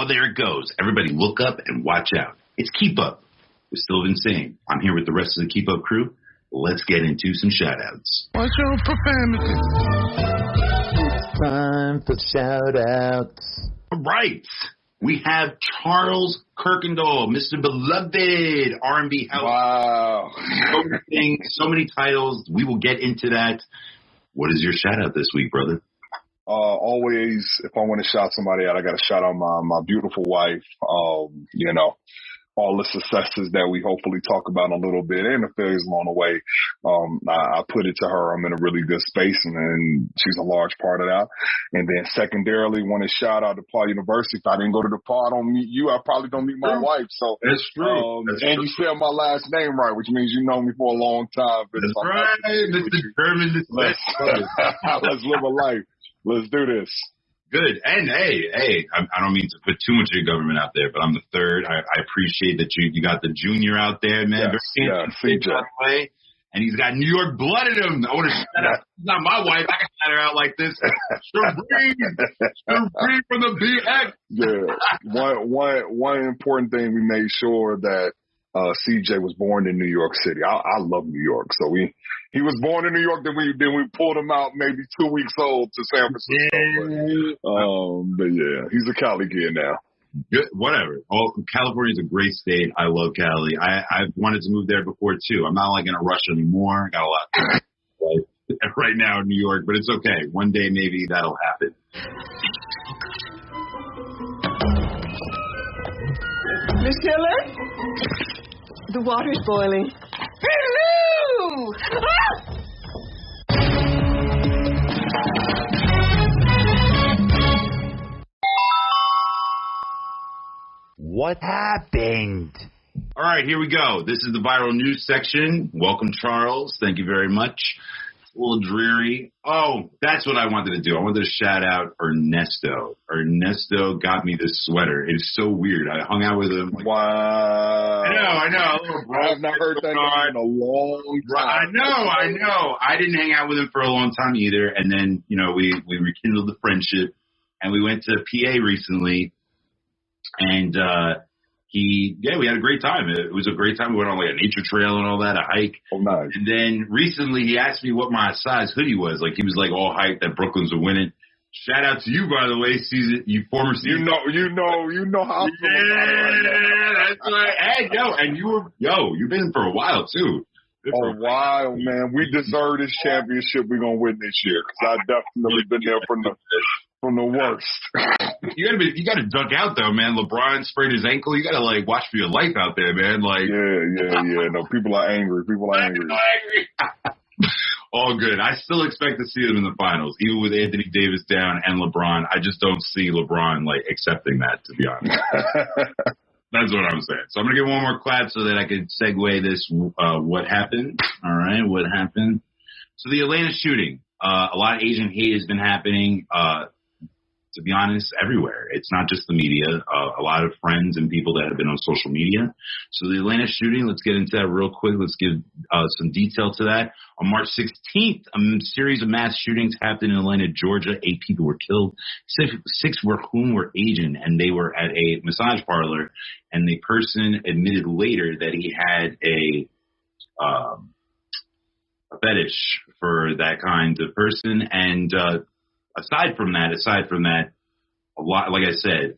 there it goes. Everybody look up and watch out. It's Keep Up with Still Insane. I'm here with the rest of the Keep Up crew. Let's get into some shout-outs. What's your profanity? It's time for shout-outs. All right. We have Charles Kirkendall, Mr. Beloved, R&B House. Wow. So many titles. We will get into that. What is your shout-out this week, brother? Always, if I want to shout somebody out, I got to shout out my beautiful wife. All the successes that we hopefully talk about in a little bit and the failures along the way. I put it to her. I'm in a really good space, and she's a large part of that. And then secondarily, want to shout out to Paul University. If I didn't go to the Paul, I don't meet you. I probably don't meet my wife. So that's true. You spelled my last name right, which means you know me for a long time. That's right. Let's determine this. Let's live a life. Let's do this. Good. And, hey, I don't mean to put too much of your government out there, but I'm the third. I appreciate that you got the junior out there, man. Yes, way. And he's got New York blood in him. I want to shout out. It's not my wife. I can shout her out like this. Shereen from the BX. Yeah. One important thing, we made sure that CJ was born in New York City. I love New York. So he was born in New York, then we pulled him out maybe 2 weeks old to San Francisco. But yeah, he's a Cali kid now. Good, whatever. California is a great state. I love Cali. I've wanted to move there before too. I'm not like in a rush anymore. I got a lot right now in New York, but it's okay. One day maybe that'll happen. Miss Taylor? The water's boiling. Hello! Ah! What happened? All right, here we go. This is the viral news section. Welcome, Charles. Thank you very much. It's a little dreary. Oh, that's what I wanted to do. I wanted to shout out Ernesto. Ernesto got me this sweater. It's so weird. I hung out with him. Wow. I know. I have not heard that name in a long time. I know. I didn't hang out with him for a long time either. And then, we rekindled the friendship. And we went to PA recently. And we had a great time. It was a great time. We went on like a nature trail and all that, a hike. Oh, nice. And then recently he asked me what my size hoodie was. Like he was like all hyped that Brooklyn's are winning. Shout out to you, by the way, former season. You know how I feel about it right now. That's right. Hey, you've been for a while too. A while, man. We deserve this championship we're gonna win this year because I've definitely been there from the worst. You gotta duck out though, man. LeBron sprained his ankle. You gotta watch for your life out there, man. Yeah. No, people are angry. All good. I still expect to see them in the finals, even with Anthony Davis down and LeBron. I just don't see LeBron accepting that, to be honest. That's what I'm saying. So I'm gonna give one more clap so that I can segue this. What happened? All right, what happened? So the Atlanta shooting. A lot of Asian hate has been happening. To be honest, everywhere. It's not just the media. A lot of friends and people that have been on social media. So the Atlanta shooting, let's get into that real quick. Let's give some detail to that. On March 16th, a series of mass shootings happened in Atlanta, Georgia. 8 people were killed. Six were Asian, and they were at a massage parlor. And the person admitted later that he had a fetish for that kind of person. And aside from that, a lot, like I said,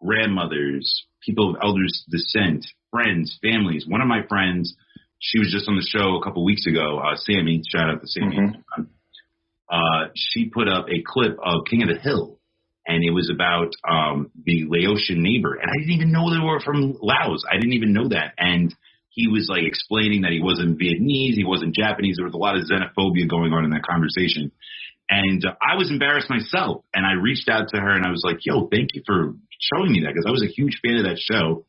grandmothers, people of elders' descent, friends, families. One of my friends, she was just on the show a couple weeks ago, Sammy, shout out to Sammy. Mm-hmm. She put up a clip of King of the Hill, and it was about the Laotian neighbor. And I didn't even know they were from Laos. I didn't even know that. And he was explaining that he wasn't Vietnamese, he wasn't Japanese. There was a lot of xenophobia going on in that conversation. And I was embarrassed myself, and I reached out to her, and I was like, yo, thank you for showing me that, because I was a huge fan of that show.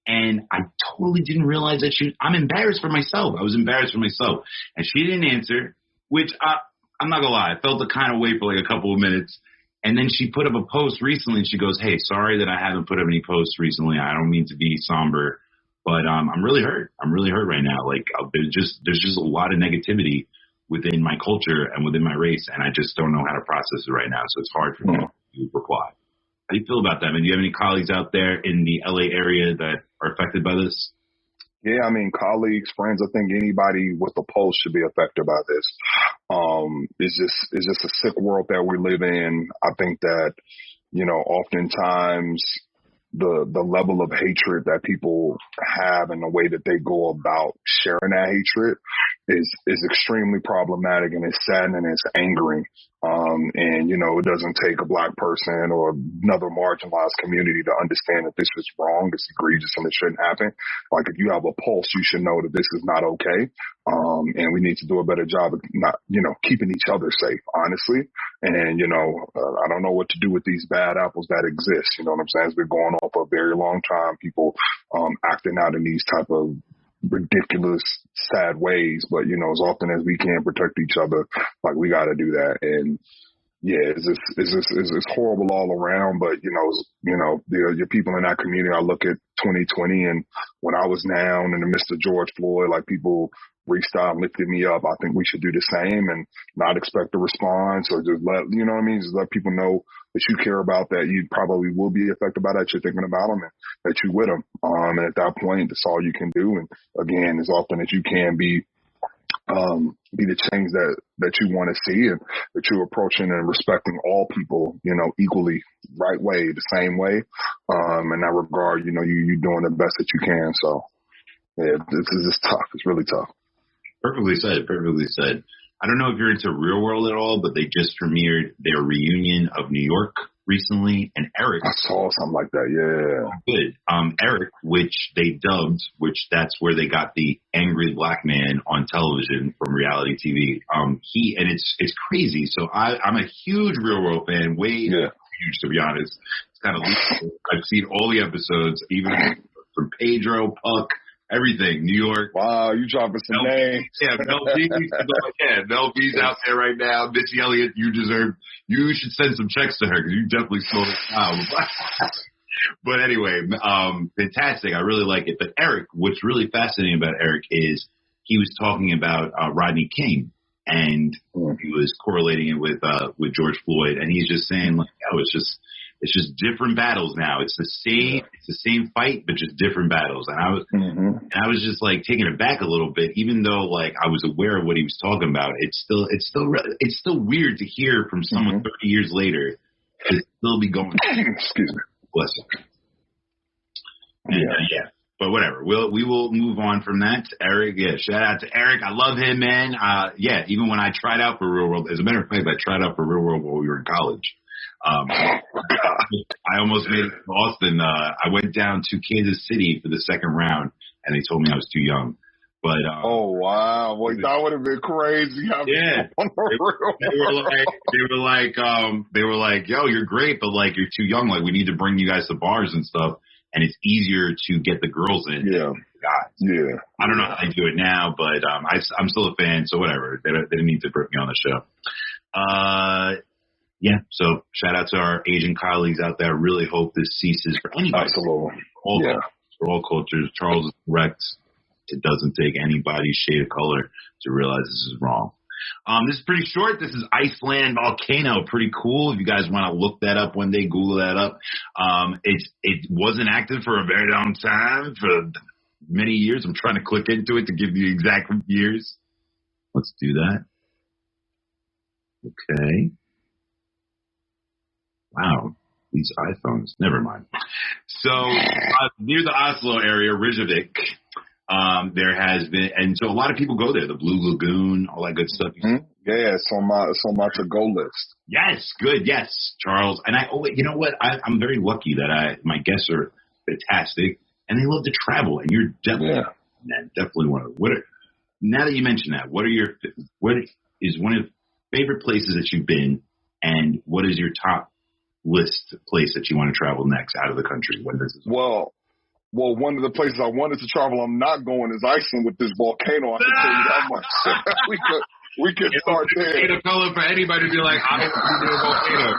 And I totally didn't realize that I'm embarrassed for myself. I was embarrassed for myself. And she didn't answer, which I'm not going to lie, I felt the kind of way for a couple of minutes. And then she put up a post recently, and she goes, hey, sorry that I haven't put up any posts recently. I don't mean to be somber, but I'm really hurt. I'm really hurt right now. There's just a lot of negativity within my culture and within my race, and I just don't know how to process it right now. So it's hard for me to reply. How do you feel about that? I mean, do you have any colleagues out there in the LA area that are affected by this? Yeah, I mean, colleagues, friends, I think anybody with a pulse should be affected by this. It's just a sick world that we live in. I think that, oftentimes the level of hatred that people have and the way that they go about sharing that hatred is extremely problematic, and it's saddening and it's angering. It doesn't take a black person or another marginalized community to understand that this is wrong, it's egregious, and it shouldn't happen. Like, if you have a pulse, you should know that this is not okay. And we need to do a better job of not, keeping each other safe, honestly. And, I don't know what to do with these bad apples that exist. You know what I'm saying? It's been going on for a very long time. People, acting out in these type of ridiculous, sad ways. But, as often as we can protect each other, like, we got to do that. And yeah, it's horrible all around. But, your people in that community, I look at 2020 and when I was down in the midst of George Floyd, like, people reached out and lifted me up. I think we should do the same and not expect a response, or just just let people know that you care about that. You probably will be affected by that. You're thinking about them and that you're with them. And at that point, that's all you can do. And again, as often as you can be the change that you want to see, and that you're approaching and respecting all people, equally, right way, the same way. In that regard, you're doing the best that you can. So yeah, this is tough. It's really tough. Perfectly said. Perfectly said. I don't know if you're into Real World at all, but they just premiered their reunion of New York recently, and Eric. I saw something like that, yeah. Good. Eric, which they dubbed, which that's where they got the angry black man on television from reality TV. It's crazy. So I'm a huge Real World fan, huge to be honest. It's kind of I've seen all the episodes, even from Pedro, Paak, everything, New York. Wow, you dropping some names. Yeah, Mel B's out there right now. Missy Elliott, you should send some checks to her because you definitely slowed it down. But anyway, fantastic. I really like it. But Eric, what's really fascinating about Eric is he was talking about Rodney King, and he was correlating it with George Floyd, and he's just saying, like, it's just different battles now. It's the same fight, but just different battles. And I was just like taken aback a little bit, even though like I was aware of what he was talking about. It's still weird to hear from someone 30 years later to still be going. Excuse me. Bless him. And, but whatever. We will move on from that. Eric, shout out to Eric. I love him, man. Even when I tried out for Real World, as a matter of fact, I tried out for Real World while we were in college. I almost made it to Austin. I went down to Kansas City for the second round, and they told me I was too young. But oh wow, boy, that would have been crazy. They were like, yo, you're great, but like you're too young. Like we need to bring you guys to bars and stuff, and it's easier to get the girls in. Yeah. Guys. Yeah. I don't know how they do it now, but I'm still a fan, so whatever. They didn't need to bring me on the show. So shout out to our Asian colleagues out there. I really hope this ceases for anybody. Absolutely. For all cultures. Charles is correct. It doesn't take anybody's shade of color to realize this is wrong. This is pretty short. This is Iceland Volcano. Pretty cool. If you guys want to look that up one day, Google that up. It wasn't active for a very long time, for many years. I'm trying to click into it to give you exact years. Let's do that. Okay. Wow, these iPhones. Never mind. So near the Oslo area, Reykjavik, there has been, and so a lot of people go there. The Blue Lagoon, all that good stuff. Mm-hmm. Yeah, it's on my to-go list. Yes, good. Yes, Charles. And you know what? I'm very lucky that my guests are fantastic, and they love to travel. And you're definitely one of them. Now that you mention that, what is one of the favorite places that you've been, and what is your top list place that you want to travel next out of the country? Well, one of the places I wanted to travel, I'm not going, is Iceland with this volcano. I can tell you that much. we could start there. It's a color for anybody to be like, I don't want to do a volcano.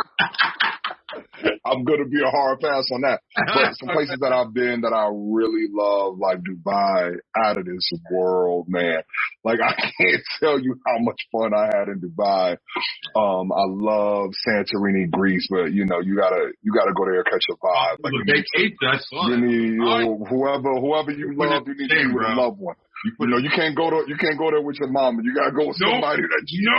I'm going to be a hard pass on that. But some places that I've been that I really love, like Dubai, out of this world, man. Like, I can't tell you how much fun I had in Dubai. I love Santorini, Greece, but you gotta go there and catch a vibe. Like, whoever you love, you need to be with a loved one. You can't go there with your mama. You gotta go with somebody that you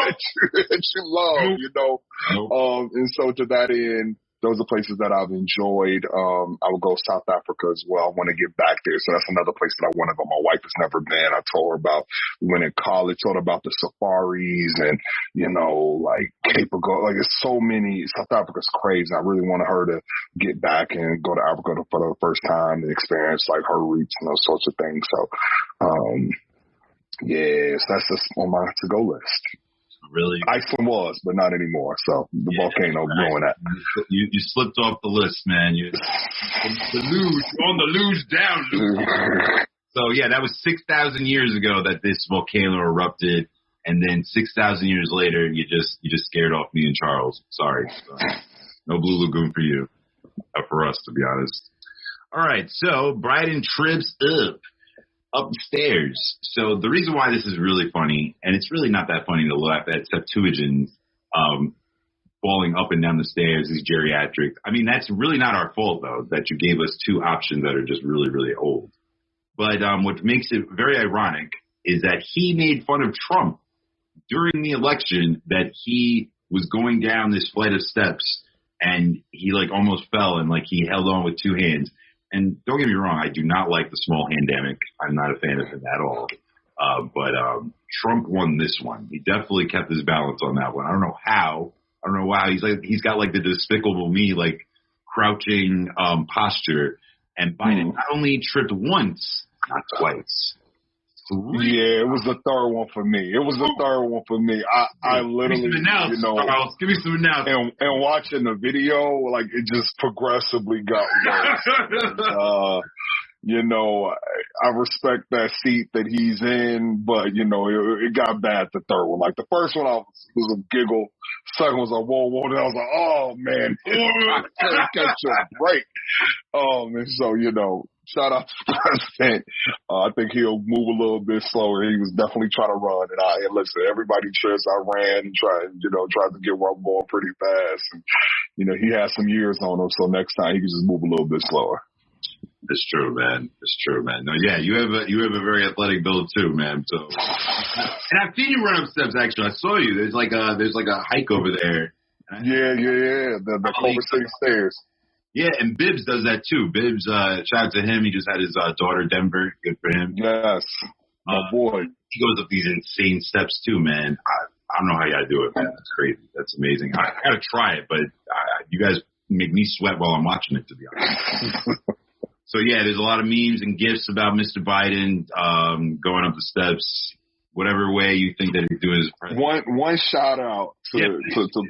love. And so to that end, those are places that I've enjoyed. I would go South Africa as well. I want to get back there. So that's another place that I want to go. My wife has never been. I told her about, we went in college, told her about the safaris and, like Cape of Gold. Like, it's so many. South Africa's crazy. I really wanted her to get back and go to Africa for the first time and experience like her roots and those sorts of things. So, yes, that's just on my to-go list. Really? Iceland was, but not anymore. So the volcano ruined that. You slipped off the list, man. You're on the luge down. So yeah, that was 6,000 years ago that this volcano erupted, and then 6,000 years later, you just scared off me and Charles. Sorry. No Blue Lagoon for you, for us, to be honest. All right, so Biden trips upstairs. So the reason why this is really funny, and it's really not that funny to laugh at Septuagen's falling up and down the stairs, these geriatrics. I mean, that's really not our fault, though, that you gave us two options that are just really, really old. But what makes it very ironic is that he made fun of Trump during the election, that he was going down this flight of steps and he almost fell and he held on with two hands. And don't get me wrong, I do not like the small handamic. I'm not a fan of it at all. But Trump won this one. He definitely kept his balance on that one. I don't know how. He's got the Despicable Me crouching posture. And Biden not only tripped once, not twice. Yeah, it was the third one for me. I literally, Charles, give me some announcements. And watching the video, it just progressively got worse. I respect that seat that he's in, but it got bad the third one. The first one was a giggle. Second was a whoa, and I was like, oh man, catch a break. And so shout out to the president. I think he'll move a little bit slower. He was definitely trying to run, and listen, everybody trips. I ran and tried to get one going pretty fast. And he has some years on him, so next time he can just move a little bit slower. It's true, man. No, yeah, you have a very athletic build too, man. So, and I've seen you run up steps. Actually, I saw you. There's a hike over there. Yeah. The Culver City stairs. Yeah, and Bibbs does that too. Bibbs, shout out to him. He just had his daughter Denver. Good for him. Yes, my boy. He goes up these insane steps too, man. I don't know how you gotta do it, man. That's crazy. That's amazing. I gotta try it, but you guys make me sweat while I'm watching it, to be honest. So yeah, there's a lot of memes and gifs about Mr. Biden going up the steps, whatever way you think that he's doing his president. One shout out to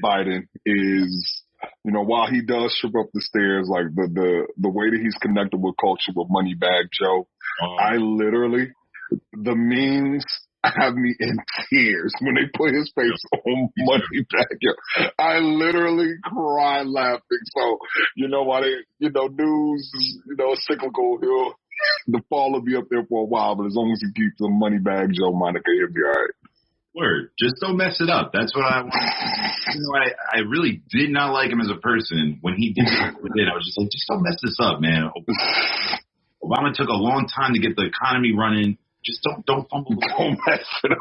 Biden is, while he does trip up the stairs, the way that he's connected with culture with Moneybag Joe, I literally, the memes have me in tears when they put his face on Moneybag Joe. I literally cry laughing. So, while news is, cyclical, the fall will be up there for a while, but as long as he keeps the Moneybag Joe moniker, he'll be all right. Word. Just don't mess it up. That's what I want. I really did not like him as a person. When he did what he did, I was just just don't mess this up, man. Obama took a long time to get the economy running. Just don't fumble the ball. Don't mess it up.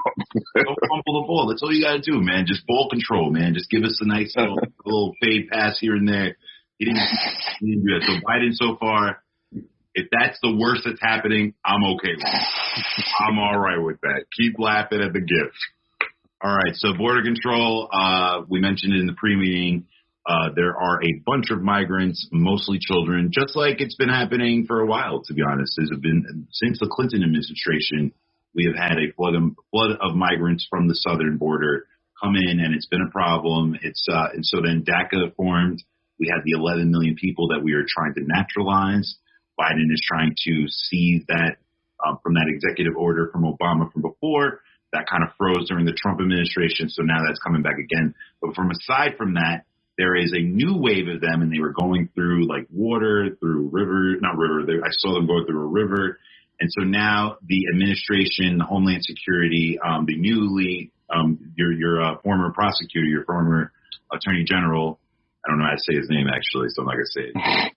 Don't fumble the ball. That's all you got to do, man. Just ball control, man. Just give us a nice little fade pass here and there. He didn't do that. So Biden so far, if that's the worst that's happening, I'm okay with it. I'm all right with that. Keep laughing at the gift. All right, so border control, we mentioned it in the pre-meeting. There are a bunch of migrants, mostly children, just like it's been happening for a while, to be honest. There's been, since the Clinton administration, we have had a flood of migrants from the southern border come in, and it's been a problem. And so then DACA formed. We had the 11 million people that we are trying to naturalize. Biden is trying to see that from that executive order from Obama from before. That kind of froze during the Trump administration, so now that's coming back again. But aside from that, there is a new wave of them, and they were going through like water, through I saw them go through a river. And so now the administration, Homeland Security, the newly, your former prosecutor, your former attorney general, I don't know how to say his name actually, so I'm not going to say it.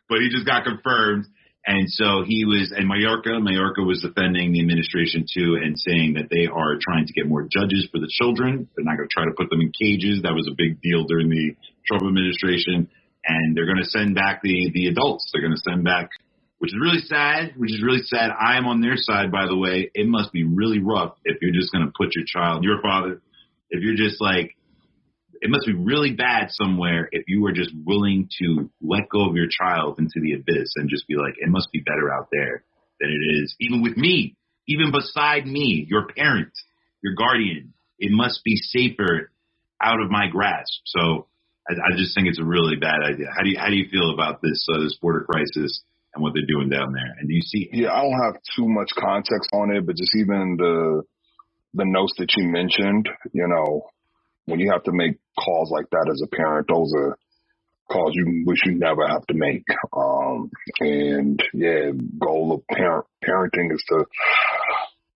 But he just got confirmed. And so he was, and Mallorca was defending the administration too and saying that they are trying to get more judges for the children. They're not going to try to put them in cages. That was a big deal during the Trump administration. And they're going to send back the adults. They're going to send back, which is really sad. I am on their side, by the way. It must be really rough if you're just going to put your father, if you're just like, it must be really bad somewhere if you are just willing to let go of your child into the abyss and just be like, it must be better out there than it is, even with me, even beside me, your parent, your guardian. It must be safer out of my grasp. So I just think it's a really bad idea. How do you feel about this border crisis and what they're doing down there? And do you see? Yeah, I don't have too much context on it, but just even the notes that you mentioned, you know, when you have to make calls like that as a parent, those are calls you wish you never have to make. And yeah, goal of parenting is to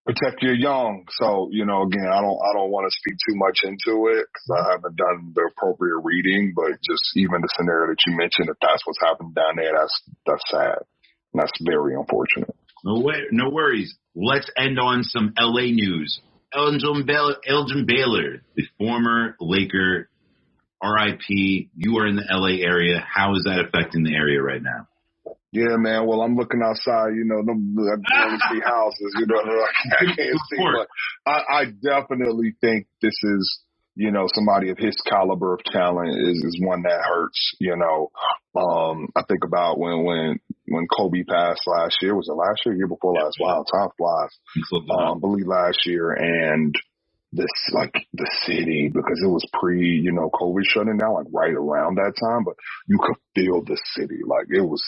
protect your young. So, you know, again, I don't want to speak too much into it because I haven't done the appropriate reading, but just even the scenario that you mentioned, if that's what's happened down there, that's sad. And that's very unfortunate. No worries. Let's end on some LA news. Elgin Baylor, the former Laker, R.I.P. You are in the LA area. How is that affecting the area right now? Yeah, man. Well, I'm looking outside. You know, I can only see houses. You know, I can't see. But I definitely think this is, you know, somebody of his caliber of talent is one that hurts. You know, I think about when Kobe passed last year. Was it last year? Year before last? Wow, time flies. I believe last year, and this like the city, because it was COVID shutting down, like right around that time, but you could feel the city. Like it was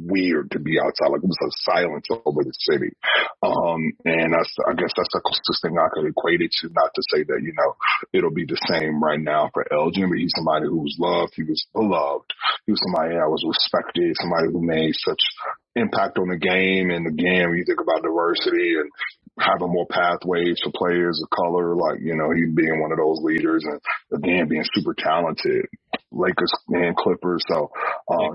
weird to be outside. Like it was a silence over the city. And I guess that's the closest thing I could equate it to. Not to say that, you know, it'll be the same right now for Elgin, but he's somebody who was loved. He was beloved. He was somebody that was respected, somebody who made such impact on the game. And again, when you think about diversity and having more pathways for players of color, like, you know, he being one of those leaders, and again, being super talented. Lakers and Clippers. So,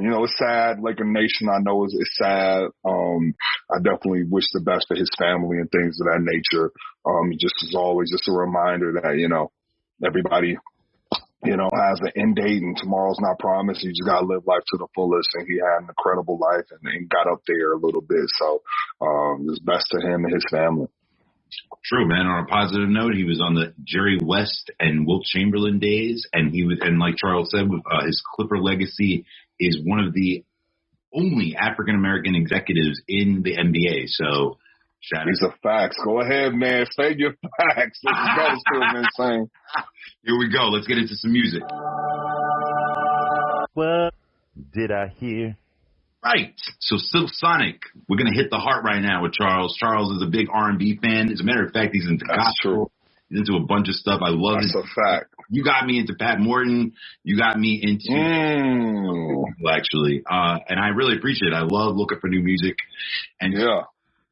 you know, it's sad. Laker Nation, I know is sad. I definitely wish the best for his family and things of that nature. Just as always, just a reminder that, you know, everybody, you know, has an end date and tomorrow's not promised. You just got to live life to the fullest. And he had an incredible life and got up there a little bit. So, it's best to him and his family. True, man. On a positive note, he was on the Jerry West and Wilt Chamberlain days, and and like Charles said, his Clipper legacy is one of the only African American executives in the NBA. So, these are facts. Go ahead, man. Say your facts. Let's go, stillvinsane. Here we go. Let's get into some music. What did I hear? Right. So Silk Sonic, we're going to hit the heart right now with Charles. Charles is a big R&B fan. As a matter of fact, he's into gospel. He's into a bunch of stuff. I love it. That's a fact. You got me into Pat Morton. You got me into actually. And I really appreciate it. I love looking for new music. And yeah.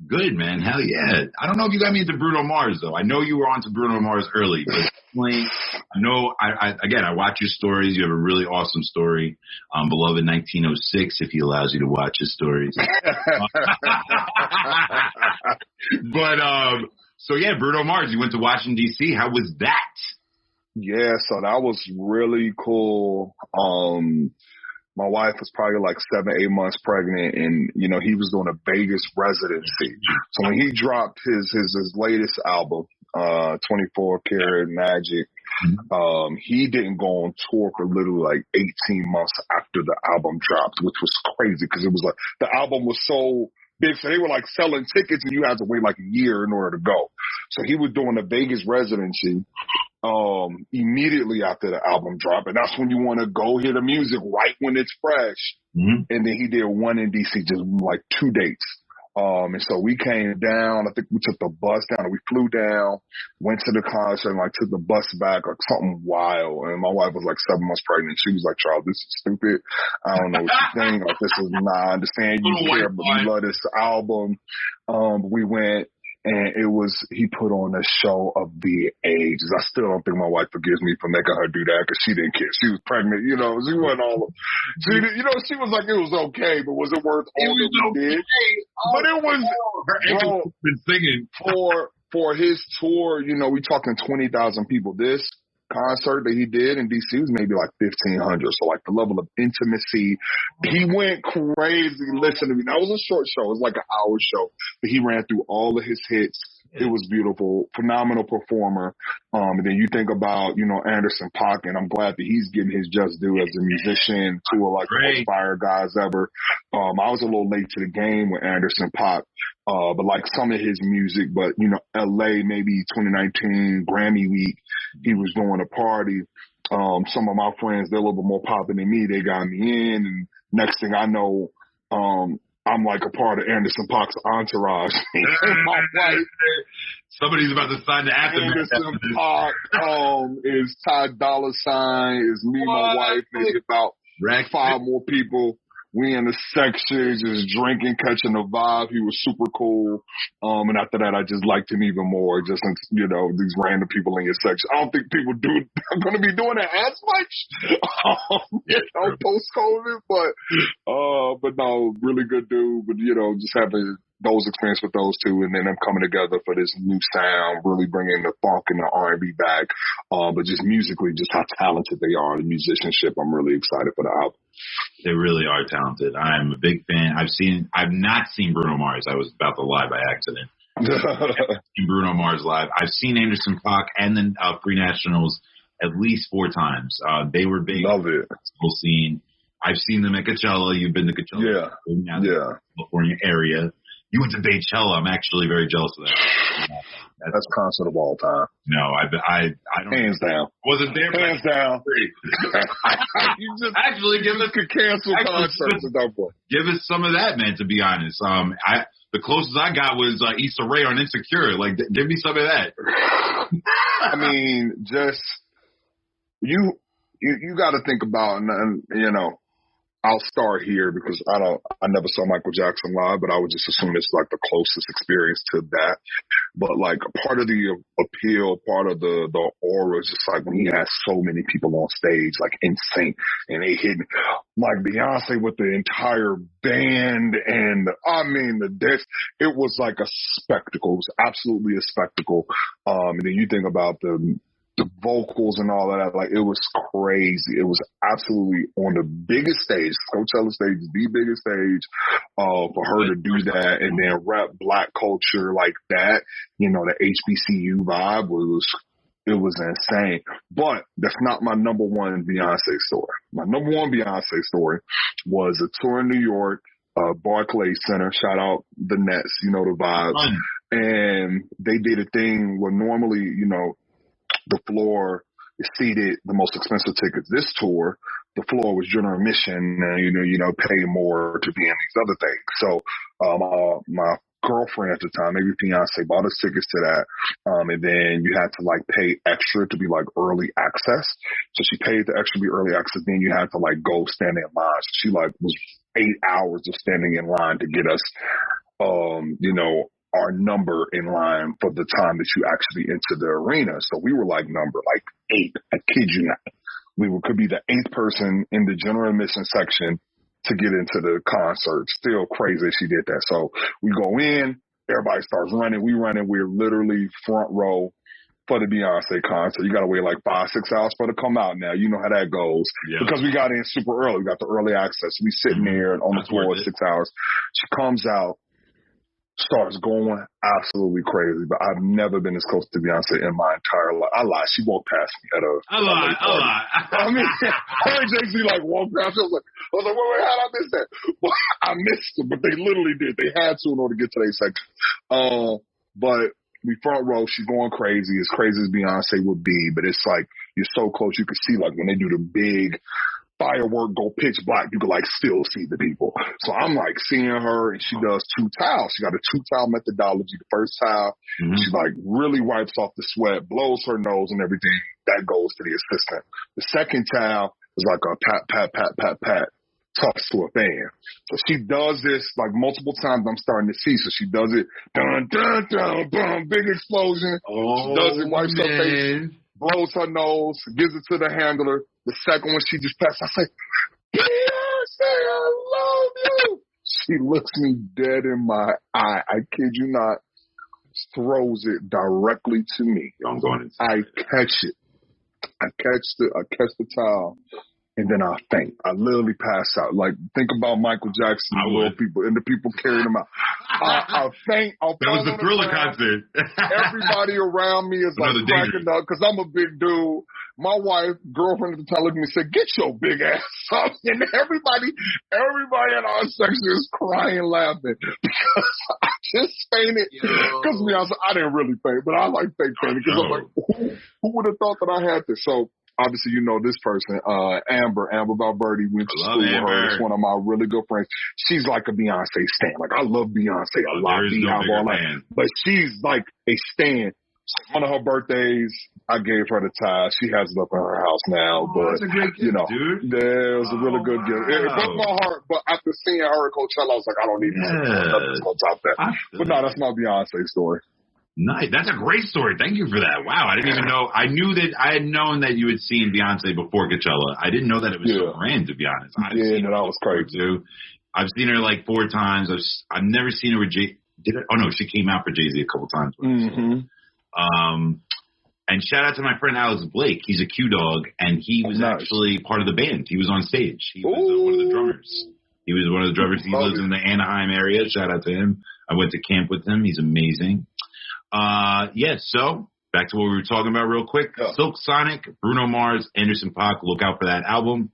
Good, man. Hell yeah. I don't know if you got me into Bruno Mars, though. I know you were onto Bruno Mars early, but I know, I watch your stories. You have a really awesome story. Beloved 1906, if he allows you to watch his stories. So yeah, Bruno Mars, you went to Washington, D.C. How was that? Yeah, so that was really cool. My wife was probably like 7-8 months pregnant, and, you know, he was doing a Vegas residency. So when he dropped his latest album, 24 Karat Magic, he didn't go on tour for literally like 18 months after the album dropped, which was crazy because it was like the album was so big. So they were like selling tickets and you had to wait like a year in order to go. So he was doing a Vegas residency immediately after the album drop. And that's when you want to go hear the music right when it's fresh. And then he did one in DC, just like 2 dates. And so we came down. I think we took the bus down, and we flew down, went to the concert, and like took the bus back, like something wild. And my wife was like 7 months pregnant. She was like, "Charles, this is stupid. I don't know what you think. Like, this is not. I understand you care, but we love this album." We went. And he put on a show of the ages. I still don't think my wife forgives me for making her do that because she didn't care. She was pregnant, she wasn't all. She was like, it was okay, but was it worth all that we did? But it was, bro, been singing for his tour. We talking 20,000 people. This concert that he did in DC was maybe like 1,500. So like the level of intimacy, he went crazy. Listen to me. That was a short show. It was like an hour show, but he ran through all of his hits. It was beautiful, phenomenal performer. And then you think about, Anderson Paak, and I'm glad that he's getting his just due as a musician, two of like the most fire guys ever. I was a little late to the game with Anderson Paak. But like some of his music, but LA, maybe 2019 Grammy week, he was doing a party. Some of my friends, they're a little bit more popular than me. They got me in, and next thing I know, I'm like a part of Anderson Paak's entourage. My wife, somebody's about to sign the aftermath. Anderson Paak is Ty Dolla $ign, is me, my wife, maybe about 5 more people. We in the section, just drinking, catching the vibe. He was super cool. And after that, I just liked him even more. Just, these random people in your section. I don't think people are going to be doing that as much, post-COVID. But no, really good dude. But, just having those experiences with those two, and then them coming together for this new sound, really bringing the funk and the R&B back. But just musically, just how talented they are, the musicianship. I'm really excited for the album. They really are talented. I'm a big fan. I've not seen Bruno Mars. I was about to lie by accident. I've seen Bruno Mars live. I've seen Anderson Paak and the Free Nationals at least 4 times. They were big. Love it. Festival scene. I've seen them at Coachella. You've been to Coachella. Yeah. California area. You went to Baychella. I'm actually very jealous of that. That's concert of all time. No, I don't. Hands down. Wasn't there? Hands down. You just actually could cancel concerts at that point. Give us some of that, man. To be honest, the closest I got was Issa Rae on Insecure. Like, give me some of that. I mean, just you got to think about, and I'll start here because I never saw Michael Jackson live, but I would just assume it's like the closest experience to that. But like part of the appeal, part of the aura is just like when he has so many people on stage, like in sync, and they hit like Beyonce with the entire band, and I mean it was like a spectacle. It was absolutely a spectacle. And then you think about the vocals and all of that, like it was crazy. It was absolutely on the biggest stage, Coachella stage, the biggest stage, for her to do that and then rap Black culture like that. The HBCU vibe was insane. But that's not my number one Beyonce story. My number one Beyonce story was a tour in New York, Barclays Center. Shout out the Nets, the vibes. And they did a thing where normally, the floor is seated, the most expensive tickets. This tour, the floor was general admission, and pay more to be in these other things. So my girlfriend at the time, maybe fiance, bought us tickets to that. And then you had to like pay extra to be like early access. So she paid the extra to be early access. Then you had to like go stand in line. So she like was 8 hours of standing in line to get us, our number in line for the time that you actually enter the arena. So we were like number 8. I kid you not. We could be the 8th person in the general admission section to get into the concert. Still crazy she did that. So we go in, everybody starts running. We're literally front row for the Beyonce concert. You got to wait like 5-6 hours for it to come out now. You know how that goes. Yeah. Because we got in super early. We got the early access. We sitting there on the floor 6 hours. She comes out, starts going absolutely crazy, but I've never been as close to Beyonce in my entire life. I lied. She walked past me at a lie. I mean, her and Jay-Z walked past me. I was like, wait, how did I miss that? Well, I missed it, but they literally did. They had to in order to get to their section. But we front row. She's going crazy as Beyonce would be, but it's like you're so close. You can see like when they do the big firework go pitch black, you could like still see the people. So I'm like seeing her, and she does 2 tiles. She got a 2-tile methodology. The first tile, she like really wipes off the sweat, blows her nose and everything. That goes to the assistant. The second tile is like a pat, pat, pat, pat, pat, toss to a fan. So she does this like multiple times. I'm starting to see. So she does it, dun, dun, dun, boom, big explosion. She does it, wipes her face, blows her nose, gives it to the handler. The second one, she just passed. I say, Beyonce, I love you. She looks me dead in my eye. I kid you not. Throws it directly to me. I'm going I catch it. I catch the towel, and then I faint. I literally pass out. Like, think about Michael Jackson, and the people carrying him out. I faint. That was the Thriller concert. Everybody around me is like cracking up because I'm a big dude. My wife, girlfriend at the time, looked at me and said, "Get your big ass up!" And everybody in our section is crying, laughing because I just fainted. Because to be honest, I didn't really faint, but I like fake fainting because I'm like, who would have thought that I had this? So obviously, you know this person, Amber Valverde. Went to school with her. It's one of my really good friends. She's like a Beyonce stan. Like I love Beyonce a lot. But she's like a stan. One of her birthdays, I gave her the tie. She has it up in her house now. But, that's a great gift, you know, dude. It was a really good gift. It broke my heart, but after seeing her at Coachella, I was like, I don't need nothing's going to top that. But no, that's my Beyonce story. Nice. That's a great story. Thank you for that. Wow. I didn't even know. I knew that I had known that you had seen Beyonce before Coachella. I didn't know that it was so grand, to be honest. That was crazy too. I've seen her like 4 times. I've never seen her with Jay. Oh no, she came out for Jay-Z a couple times. And shout out to my friend Alex Blake. He's a Q-Dog, and he was actually part of the band. He was on stage. He was one of the drummers. He lives in the Anaheim area. Shout out to him. I went to camp with him. He's amazing. So back to what we were talking about real quick. Silk Sonic, Bruno Mars, Anderson .Paak. Look out for that album.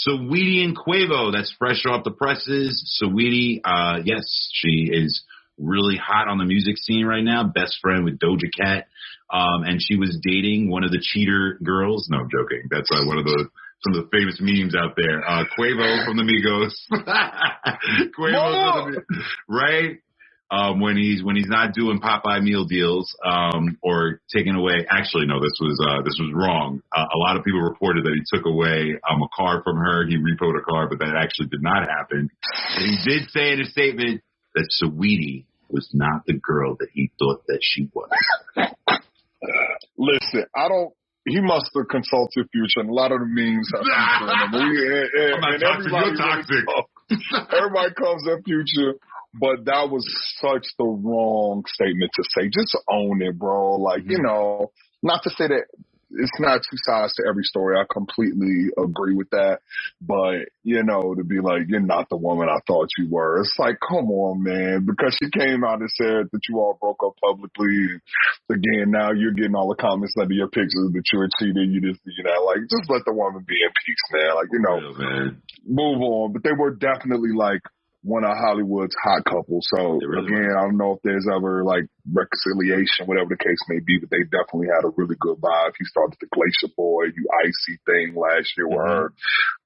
Saweetie and Quavo. That's fresh off the presses. Saweetie, yes, she is really hot on the music scene right now. Best friend with Doja Cat. And she was dating one of the cheater girls. No, I'm joking. That's some of the famous memes out there. Quavo from the Migos. Quavo from the Migos. Right? When he's not doing Popeye meal deals, or taking away, actually, no, this was wrong. A lot of people reported that he took away, a car from her. He repoed a car, but that actually did not happen. And he did say in a statement that Saweetie was not the girl that he thought that she was. Listen, he must have consulted Future, and a lot of the memes have I'm not toxic, you're toxic. Everybody comes at Future, but that was such the wrong statement to say. Just own it, bro. Like, you know, not to say that it's not 2 sides to every story. I completely agree with that. But, you know, to be like, you're not the woman I thought you were. It's like, come on, man. Because she came out and said that you all broke up publicly. Again, now you're getting all the comments under your pictures that you were cheating. You just, like, just let the woman be in peace, man. Like, you know, move on. But they were definitely like one of Hollywood's hot couples. So again, I don't know if there's ever like reconciliation, whatever the case may be, but they definitely had a really good vibe. He started the Glacier Boy, You Icy thing last year with her.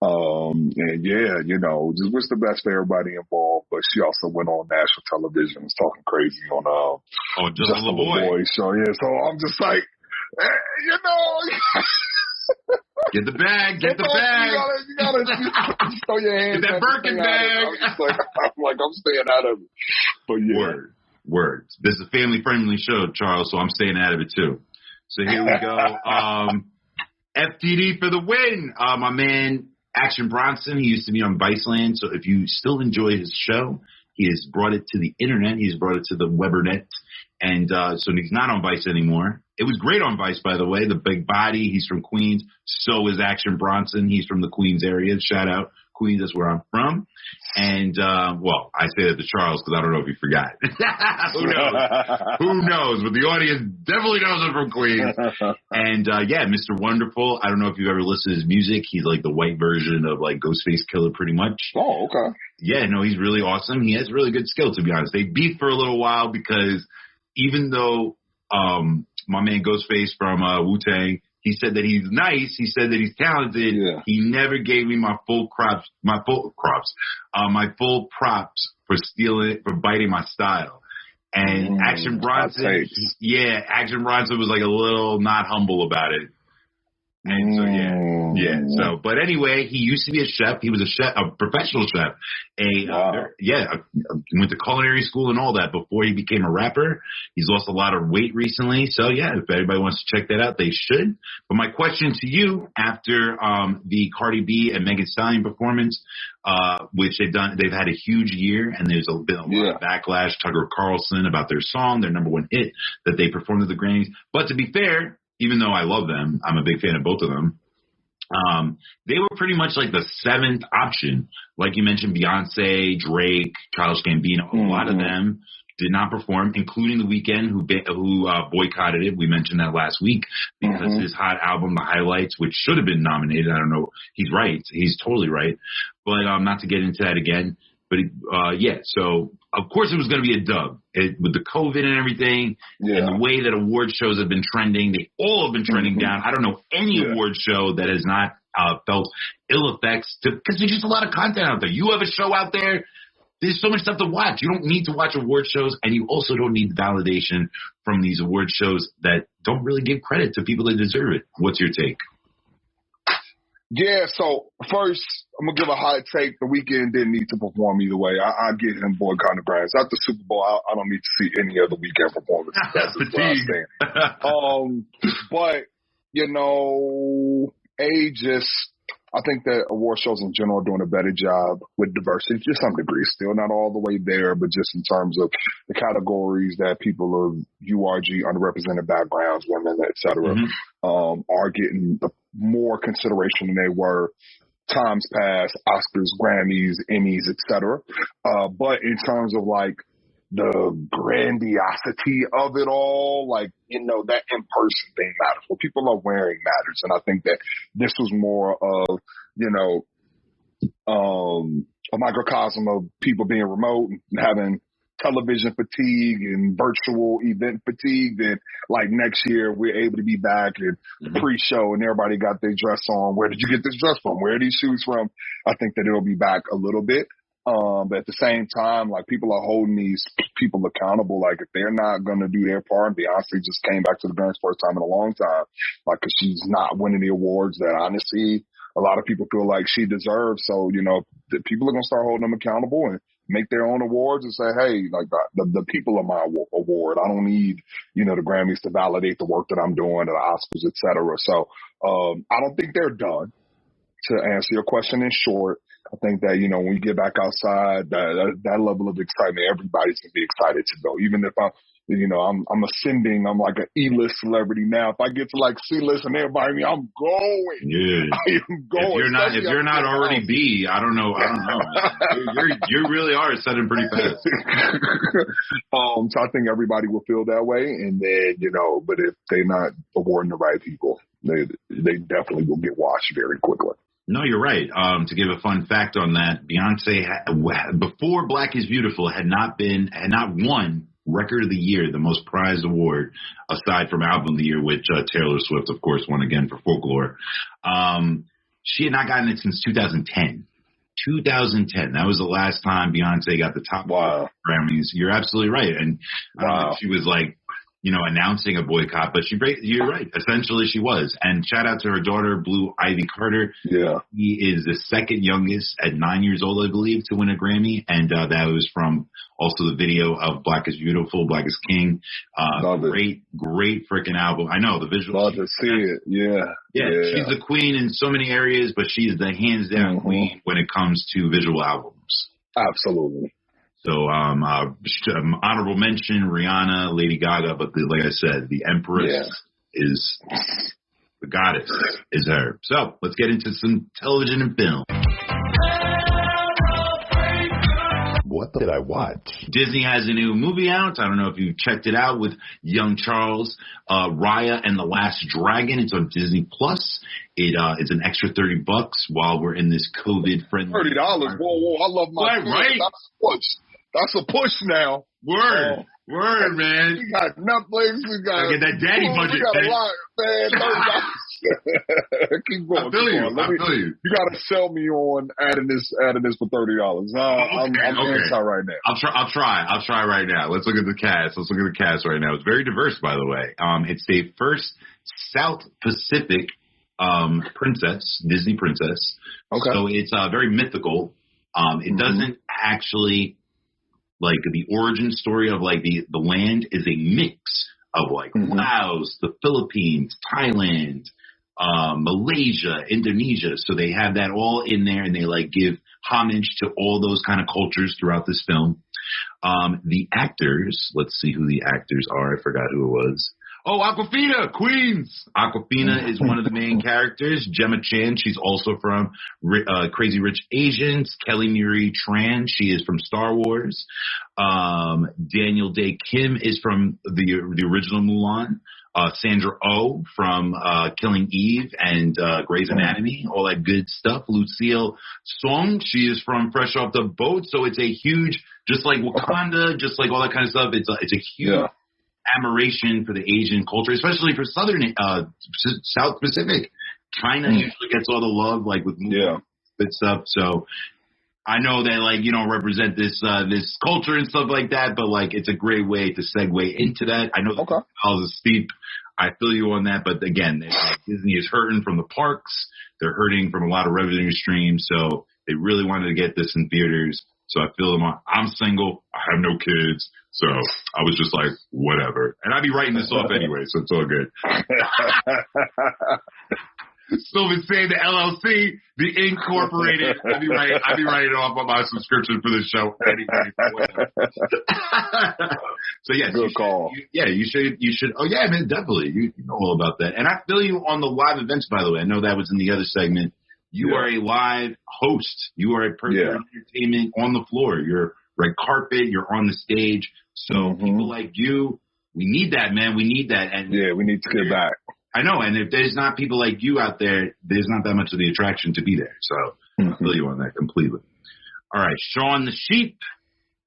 And yeah, you know, just wish the best for everybody involved. But she also went on national television, was talking crazy on Just a Little Boy. So yeah, so I'm just like, you know. Get the bag. You gotta throw your hands. Get that Birkin bag. I'm staying out of it. But yeah. Word. This is a family-friendly show, Charles, so I'm staying out of it too. So here we go. FTD for the win. My man, Action Bronson, he used to be on Viceland, so if you still enjoy his show, he has brought it to the internet. He's brought it to the Webernet. And so he's not on Vice anymore. It was great on Vice, by the way. The big body. He's from Queens. So is Action Bronson. He's from the Queens area. Shout out Queens. That's where I'm from. And, well, I say that to Charles because I don't know if he forgot. Who knows? But the audience definitely knows I'm from Queens. And, yeah, Mr. Wonderful. I don't know if you've ever listened to his music. He's like the white version of like Ghostface Killer pretty much. Oh, okay. Yeah, no, he's really awesome. He has really good skill, to be honest. They beefed for a little while because even though my man Ghostface from Wu-Tang, He said that he's nice. He said that he's talented. Yeah. He never gave me my full props for biting my style. And Action Bronson, Action Bronson was like a little not humble about it. And so, So, but anyway, he used to be a chef. He was a professional chef. Went to culinary school and all that before he became a rapper. He's lost a lot of weight recently. So, yeah, if anybody wants to check that out, they should. But my question to you, after the Cardi B and Megan Thee Stallion performance, which they've had a huge year, and there's been a lot of backlash. Tucker Carlson about their song, their number one hit that they performed at the Grammys. But to be fair, even though I love them, I'm a big fan of both of them. They were pretty much like the seventh option. Like you mentioned, Beyonce, Drake, Childish Gambino, a lot of them did not perform, including The Weeknd, who boycotted it. We mentioned that last week because his hot album, The Highlights, which should have been nominated. I don't know. He's right. He's totally right. But not to get into that again. But, so, of course, it was going to be a dub. With the COVID and everything, and the way that award shows have been trending, they all have been trending down. I don't know any award show that has not felt ill effects, because there's just a lot of content out there. You have a show out there, there's so much stuff to watch. You don't need to watch award shows, and you also don't need validation from these award shows that don't really give credit to people that deserve it. What's your take? Yeah, so first, I'm going to give a hot take. The Weeknd didn't need to perform either way. I get him boycotting the Grammys. After the Super Bowl, I don't need to see any other Weeknd performance. That's just what I'm saying. But, I think that award shows in general are doing a better job with diversity to some degree. Still not all the way there, but just in terms of the categories that people of URG, underrepresented backgrounds, women, et cetera, are getting more consideration than they were times past, Oscars, Grammys, Emmys, et cetera. But in terms of like the grandiosity of it all, like, that in-person thing matters. What people are wearing matters. And I think that this was more of, a microcosm of people being remote and having television fatigue and virtual event fatigue, that like next year we're able to be back and pre-show and everybody got their dress on. Where did you get this dress from? Where are these shoes from? I think that it'll be back a little bit. But at the same time, like, people are holding these people accountable. Like, if they're not going to do their part, and Beyonce just came back to the Grammys first time in a long time, like, because she's not winning the awards that honestly a lot of people feel like she deserves. So, the people are going to start holding them accountable and make their own awards and say, hey, like, the people are my award. I don't need, the Grammys to validate the work that I'm doing, the Oscars, et cetera. So, I don't think they're done. To answer your question in short, I think that, when we get back outside, that level of excitement, everybody's going to be excited to go. Even if I'm ascending, I'm like an E-list celebrity now. If I get to like C-list and everybody, I'm going. Yeah. I am going. If you're not already B, I don't know. You really are ascending pretty fast. So I think everybody will feel that way. And then, but if they're not awarding the right people, they definitely will get washed very quickly. No, you're right. To give a fun fact on that, Beyonce, before Black is Beautiful, had not won Record of the Year, the most prized award, aside from Album of the Year, which Taylor Swift, of course, won again for Folklore. She had not gotten it since 2010. 2010. That was the last time Beyonce got the top Grammys. You're absolutely right. And she was like, announcing a boycott, but you're right. Essentially, she was. And shout out to her daughter, Blue Ivy Carter. Yeah. He is the second youngest at 9 years old, I believe, to win a Grammy. And that was from also the video of Black is Beautiful, Black is King. Great freaking album. I know the visual. Love to see it. Yeah. She's the queen in so many areas, but she is the hands down queen when it comes to visual albums. Absolutely. So, honorable mention, Rihanna, Lady Gaga, but like I said, the Empress is, the goddess is her. So, let's get into some television and film. What did I watch? Disney has a new movie out. I don't know if you've checked it out, with young Charles, Raya and the Last Dragon. It's on Disney Plus. It's an extra $30 while we're in this COVID-friendly. $30. Whoa! I love my kids. Right? That's a push now. Word, man. We got Netflix. We got get that daddy budget. We got a lot, man. $30. Keep going. I feel you. You got to sell me on adding this for $30. I'm anti right now. I'll try right now. Let's look at the cast right now. It's very diverse, by the way. It's the first South Pacific princess, Disney princess. Okay. So it's very mythical. It doesn't actually, like, the origin story of, like, the land is a mix of, like, Laos, the Philippines, Thailand, Malaysia, Indonesia. So they have that all in there, and they, like, give homage to all those kind of cultures throughout this film. The actors, let's see who the actors are. I forgot who it was. Oh, Awkwafina, Queens. Awkwafina is one of the main characters. Gemma Chan, she's also from Crazy Rich Asians. Kelly Marie Tran, she is from Star Wars. Daniel Day Kim is from the original Mulan. Sandra Oh from Killing Eve and Grey's Anatomy, all that good stuff. Lucille Song, she is from Fresh Off the Boat. So it's a huge, just like Wakanda, just like all that kind of stuff. It's a huge admiration for the Asian culture, especially for South Pacific. China usually gets all the love, like with good stuff. So I know that, like, you don't represent this culture and stuff like that, but, like, it's a great way to segue into that. I know the $2 is steep. I feel you on that, but again, Disney is hurting from the parks. They're hurting from a lot of revenue streams, so they really wanted to get this in theaters. So I feel them on. I'm single. I have no kids. So I was just like, whatever. And I'd be writing this off anyway, so it's all good. Stillvinsane, the LLC, the Incorporated. I'd be writing off on my subscription for this show anyway. So yes, good call. You should. Oh yeah, man, definitely. You know all about that. And I feel you on the live events, by the way. I know that was in the other segment. You are a live host. You are a person of entertainment on the floor. You're red carpet. You're on the stage. So people like you, we need that, man. We need that. And we need to get back. I know. And if there's not people like you out there, there's not that much of the attraction to be there. So I feel you on that completely. All right. Shaun the Sheep.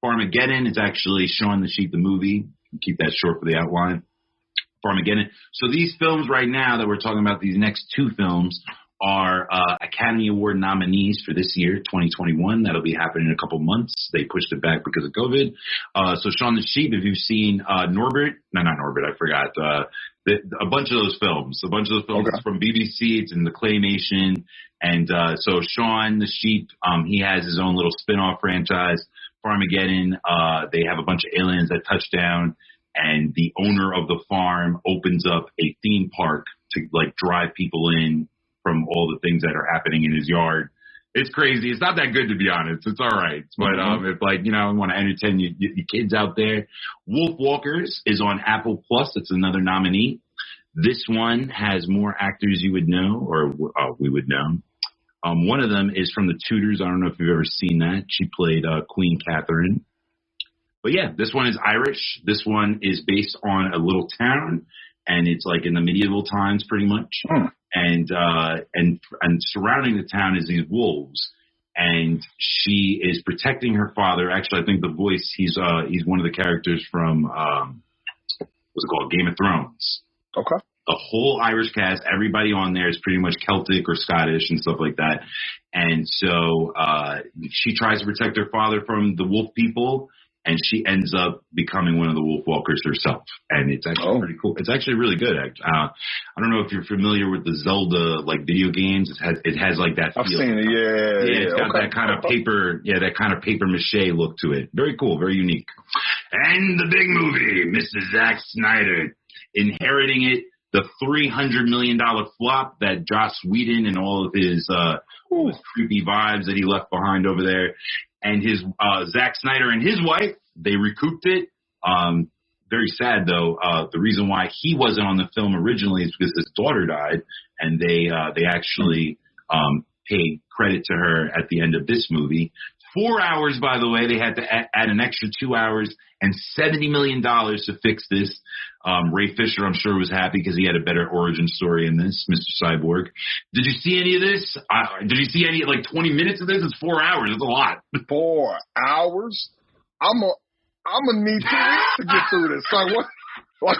Farmageddon is actually Shaun the Sheep, the movie. Keep that short for the outline. Farmageddon. So these films right now that we're talking about, these next two films, are Academy Award nominees for this year, 2021. That'll be happening in a couple months. They pushed it back because of COVID. So Shaun the Sheep, if you've seen Norbert, I forgot. A bunch of those films. From BBC. It's in the Claymation. And so Shaun the Sheep, he has his own little spin-off franchise. Farmageddon, they have a bunch of aliens that touch down, and the owner of the farm opens up a theme park to, like, drive people in from all the things that are happening in his yard. It's crazy. It's not that good, to be honest. It's all right. But if, like, you know, want to entertain your kids out there, Wolfwalkers is on Apple Plus. It's another nominee. This one has more actors you would know, or we would know. One of them is from The Tudors. I don't know if you've ever seen that. She played Queen Catherine. But yeah, this one is Irish. This one is based on a little town, and it's like in the medieval times, pretty much. And surrounding the town is these wolves, and she is protecting her father. Actually, I think the voice, he's one of the characters from what's it called, Game of Thrones. Okay. The whole Irish cast, everybody on there is pretty much Celtic or Scottish and stuff like that. And so she tries to protect her father from the wolf people, and she ends up becoming one of the Wolfwalkers herself. And it's actually pretty cool. It's actually really good. I don't know if you're familiar with the Zelda, like, video games. It has like that feel. I've seen it, it's got that kind of paper, that kind of paper mache look to it. Very cool, very unique. And the big movie, Mr. Zack Snyder, inheriting it, the $300 million flop that Joss Whedon and all of his creepy vibes that he left behind over there. And his Zack Snyder and his wife, they recouped it. Very sad, though. The reason why he wasn't on the film originally is because his daughter died, and they actually paid credit to her at the end of this movie. 4 hours, by the way. They had to add an extra 2 hours and $70 million to fix this. Ray Fisher, I'm sure, was happy because he had a better origin story in this, Mr. Cyborg. Did you see any of this? Did you see any, like, 20 minutes of this? It's 4 hours. It's a lot. 4 hours? I'm gonna need 2 weeks to get through this. Like, what?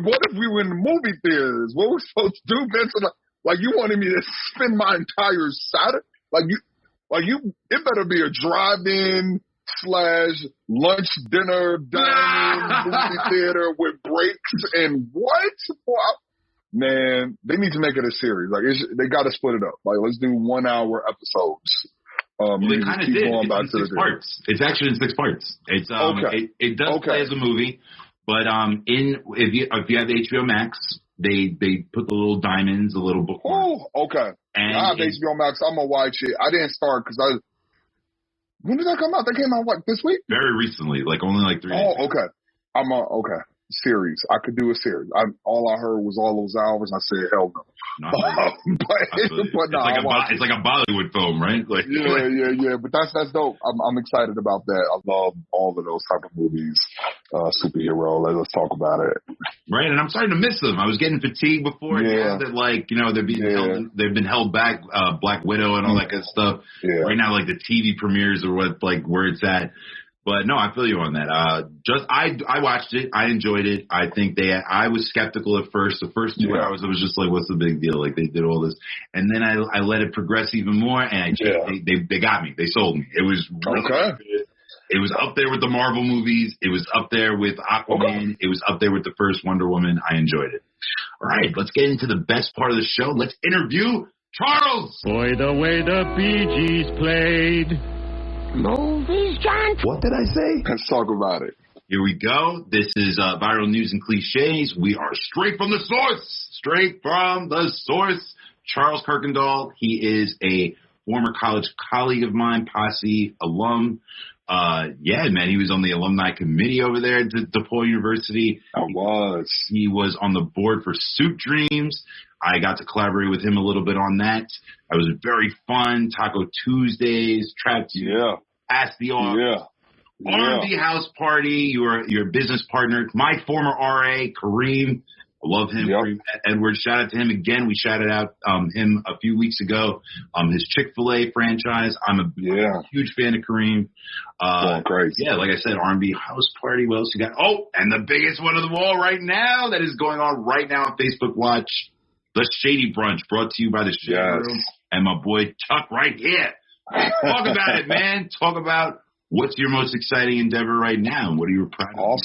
what if we were in the movie theaters? What were we supposed to do, Vincent? Like you wanted me to spend my entire Saturday? It better be a drive-in / lunch, dinner, dining, movie theater with breaks and what? Man, they need to make it a series. Like they got to split it up. Like let's do 1 hour episodes. They kind of did. It's in 6 parts. It's actually in 6 parts. It's okay. It does play as a movie, but if you have HBO Max, they put the little diamonds, a little book. Oh, okay. And I have HBO Max. I'm gonna watch it. I didn't start because when did that come out? That came out this week? Very recently, like only 3 days. Oh, okay. Okay. Series. I could do a series. All I heard was all those hours. I said, hell no. It's like a Bollywood film, right? Yeah. But that's dope. I'm excited about that. I love all of those type of movies, superhero. Let's talk about it. Right, and I'm starting to miss them. I was getting fatigued before. Yeah. Now that they've been held back. Black Widow and all that good stuff. Yeah. Right now, the TV premieres or where it's at. But no, I feel you on that. I watched it. I enjoyed it. I think I was skeptical at first. The first 2 hours, I was just like, what's the big deal? Like they did all this. And then I let it progress even more and they got me. They sold me. It was really good. It was up there with the Marvel movies. It was up there with Aquaman. Okay. It was up there with the first Wonder Woman. I enjoyed it. All right, let's get into the best part of the show. Let's interview Charles. Boy, the way the Bee Gees played. Movies, John. What did I say? Let's talk about it. Here we go. This is Viral News and Cliches. We are straight from the source. Straight from the source. Charles Kirkendall. He is a former college colleague of mine, Posse alum. Man, he was on the alumni committee over there at DePaul University. He was on the board for Soup Dreams. I got to collaborate with him a little bit on that. It was very fun. Taco Tuesdays, Trap Tuesdays, Ask the Off, R&B House Party, your business partner, my former RA, Kareem. I love him. Kareem Edwards. Shout out to him again. We shouted out him a few weeks ago. His Chick-fil-A franchise. I'm a huge fan of Kareem. Crazy. Yeah, like I said, R&B House Party. What else you got? Oh, and the biggest one of them all right now that is going on right now on Facebook Watch. The Shady Brunch, brought to you by the Shady Room and my boy Chuck right here. Talk about it, man. Talk about what's your most exciting endeavor right now, and what are you proud of?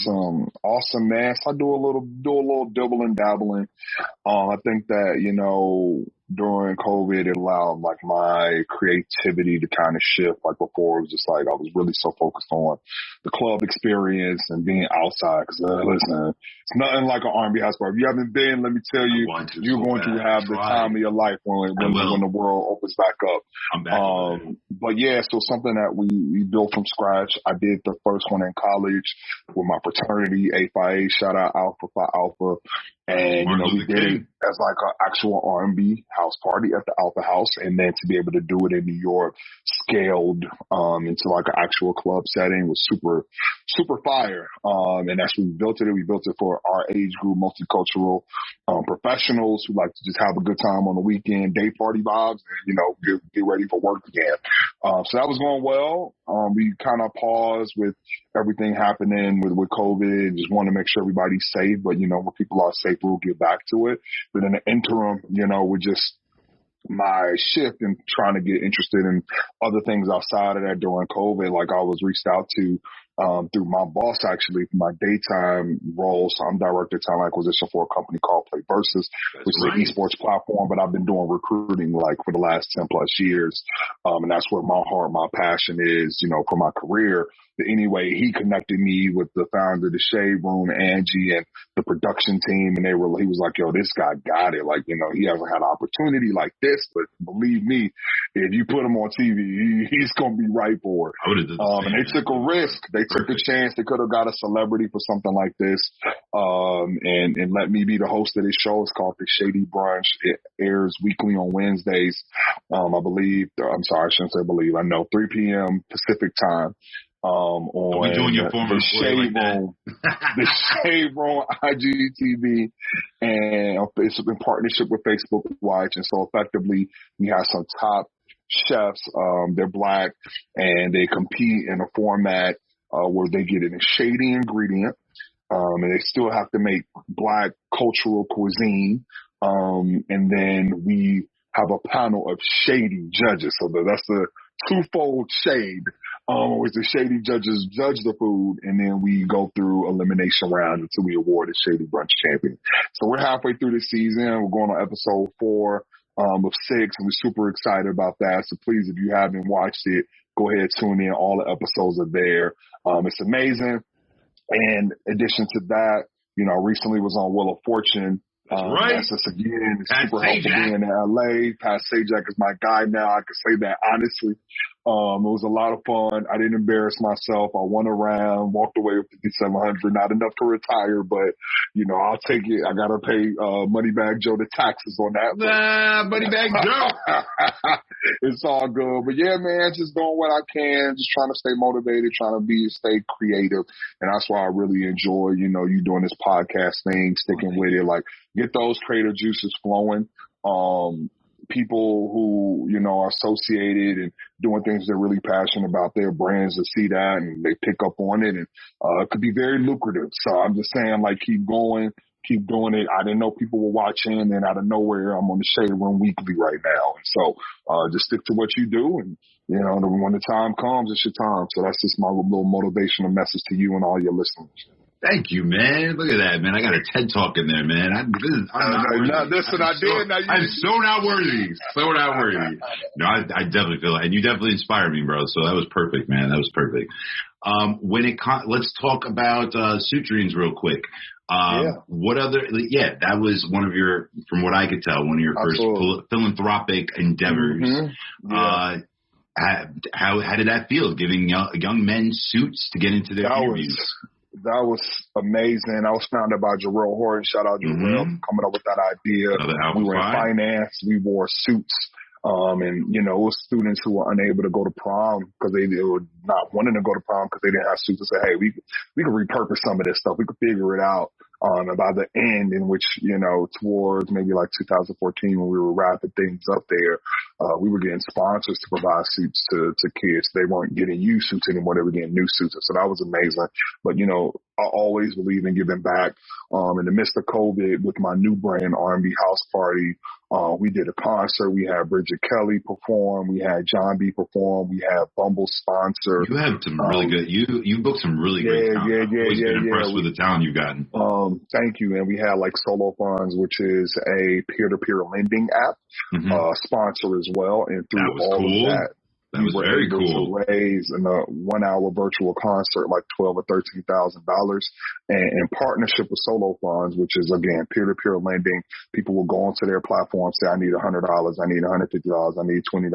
Awesome, man. So I do a little dibbling, dabbling. I think that during COVID, it allowed my creativity to kind of shift. Like before, it was just I was really so focused on the club experience and being outside. Because listen, it's nothing like an R&B house party. If you haven't been, let me tell you, you're going to have the time of your life when the world opens back up. I'm back. But so something that we built from scratch. I did the first one in college with my fraternity, A Phi A. Shout out Alpha Phi Alpha. And, we did it as an actual R&B house party at the Alpha House. And then to be able to do it in New York, scaled into an actual club setting was super, super fire. And that's when we built it. We built it for our age group, multicultural professionals who like to just have a good time on the weekend, day party vibes, and, get ready for work again. So that was going well. We kind of paused with everything happening with COVID. Just want to make sure everybody's safe. But, when people are safe, we'll get back to it. But in the interim, with just my shift and trying to get interested in other things outside of that during COVID, I was reached out to through my boss, actually, for my daytime role. So I'm director of talent acquisition for a company called Play Versus, which is an esports platform, but I've been doing recruiting for the last 10 plus years. And that's where my heart, my passion is, for my career. But anyway, he connected me with the founder of the Shade Room, Angie, and the production team. And he was like, yo, this guy got it. He hasn't had an opportunity like this, but believe me, if you put him on TV, he's going to be right for it. And they took a risk. They took a chance. They could have got a celebrity for something like this, and let me be the host of this show. It's called The Shady Brunch. It airs weekly on Wednesdays. I believe. I'm sorry, I shouldn't say believe. I know 3 p.m. Pacific time. On the Shade Room, the Shade Room IGTV, and it's in partnership with Facebook Watch. And so effectively, we have some top chefs. They're Black, and they compete in a format where they get a shady ingredient. and they still have to make Black cultural cuisine. And then we have a panel of shady judges. So that's the twofold shade, which the shady judges judge the food, and then we go through elimination round until we award a Shady Brunch champion. So we're halfway through the season. We're going on episode 4 of 6, and we're super excited about that. So please, if you haven't watched it, go ahead, tune in. All the episodes are there. It's amazing. And in addition to that, I recently was on Wheel of Fortune. Right. That's us again. It's super helpful being in LA. Pat Sajak is my guy now. I can say that honestly. It was a lot of fun. I didn't embarrass myself. I won a round, walked away with $5,700. Not enough to retire, but I'll take it. I gotta pay Moneybag Joe the taxes on that. Moneybag Joe. It's all good. But yeah, man, just doing what I can, just trying to stay motivated, trying to stay creative. And that's why I really enjoy, you doing this podcast thing, sticking with it. Like, get those creative juices flowing. People who, are associated and doing things they're really passionate about, their brands to see that and they pick up on it, and it could be very lucrative. So I'm just saying, like, keep going, keep doing it. I didn't know people were watching, and out of nowhere, I'm on the Shade Room Weekly right now. And so just stick to what you do, and, when the time comes, it's your time. So that's just my little motivational message to you and all your listeners. Thank you, man. Look at that, man. I got a TED Talk in there, man. I'm not worthy. I'm so not worthy. So not worthy. No, I definitely feel it. And you definitely inspired me, bro. So that was perfect, man. That was perfect. Let's talk about Suturings real quick. What other? Yeah, that was one of your, from what I could tell, one of your first philanthropic endeavors. Mm-hmm. Yeah. How did that feel? Giving young men suits to get into their interviews. That was amazing. I was founded by Jarrell Horton. Shout out Jarrell for coming up with that idea. We were in finance. We wore suits. And, it was students who were unable to go to prom because they were not wanting to go to prom because they didn't have suits. I said, hey, we could repurpose some of this stuff. We could figure it out. And by the end, in which, towards maybe like 2014 when we were wrapping things up there, we were getting sponsors to provide suits to kids. They weren't getting used suits anymore. They were getting new suits. So that was amazing. But, I always believe in giving back. In the midst of COVID, with my new brand, R&B House Party, we did a concert. We had Bridget Kelly perform. We had John B perform. We had Bumble sponsor. You have some really good. You booked some really great talent. I've always been impressed with the talent you've gotten. Thank you. And we had like Solo Funds, which is a peer-to-peer lending app, sponsor as well. And through all of that, that was very cool. To raise in a 1-hour virtual concert like $12,000 or $13,000, and in partnership with Solo Funds, which is again peer-to-peer lending. People will go onto their platform, say, I need $100, I need $150, I need $20,